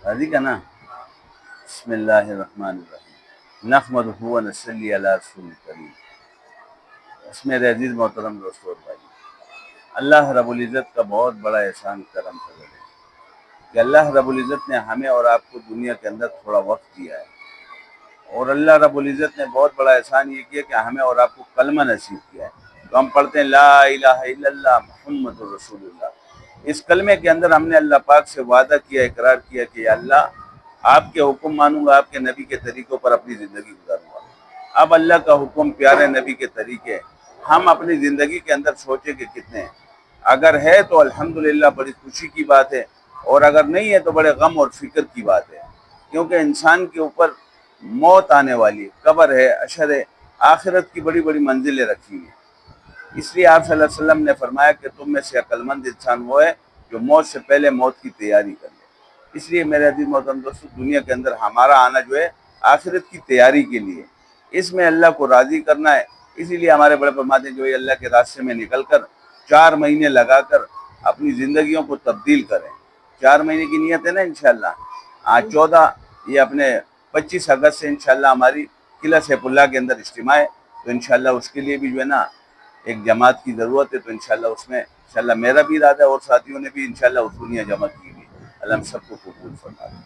راضی کا نا؟ بسم اللہ الرحمن الرحیم، نحمدہ و نصلی علی رسول کریم۔ اس میرے عزیز محترم دوستو اور بھائی، اللہ رب العزت کا بہت بڑا احسان کرم فضل ہے کہ اللہ رب العزت نے ہمیں اور آپ کو دنیا کے اندر تھوڑا وقت دیا ہے، اور اللہ رب العزت نے بہت بڑا احسان یہ کیا کہ ہمیں اور آپ کو کلمہ نصیب کیا ہے۔ تو ہم پڑھتے ہیں لا الہ الا اللہ محمد رسول اللہ۔ اس کلمے کے اندر ہم نے اللہ پاک سے وعدہ کیا، اقرار کیا کہ یا اللہ آپ کے حکم مانوں گا، آپ کے نبی کے طریقوں پر اپنی زندگی گزاروں گا۔ اب اللہ کا حکم، پیارے نبی کے طریقے، ہم اپنی زندگی کے اندر سوچیں کہ کتنے ہیں۔ اگر ہے تو الحمدللہ بڑی خوشی کی بات ہے، اور اگر نہیں ہے تو بڑے غم اور فکر کی بات ہے، کیونکہ انسان کے اوپر موت آنے والی ہے، قبر ہے، حشر ہے، آخرت کی بڑی بڑی منزلیں رکھی ہیں۔ اس لیے آپ صلی اللہ علیہ وسلم نے فرمایا کہ تم میں سے عقل مند انسان وہ ہے جو موت سے پہلے موت کی تیاری کر لے۔ اس لیے میرے عزیز محترم دوستو، دنیا کے اندر ہمارا آنا جو ہے آخرت کی تیاری کے لیے، اس میں اللہ کو راضی کرنا ہے۔ اسی لیے ہمارے بڑے فرماتے ہیں جو یہ اللہ کے راستے میں نکل کر 4 مہینے لگا کر اپنی زندگیوں کو تبدیل کریں۔ 4 مہینے کی نیت ہے نا انشاءاللہ۔ آج 14، یہ اپنے 25 اگست سے انشاءاللہ ہماری قلعہ سیف اللہ کے اندر اجتماع ہے، تو انشاءاللہ اس کے لیے بھی جو ہے نا ایک جماعت کی ضرورت ہے، تو انشاءاللہ اس میں انشاءاللہ میرا بھی ارادہ ہے اور ساتھیوں نے بھی انشاءاللہ اصولیاں جمع کی ہوئی۔ اللہ ہم سب کو قبول فرما دے۔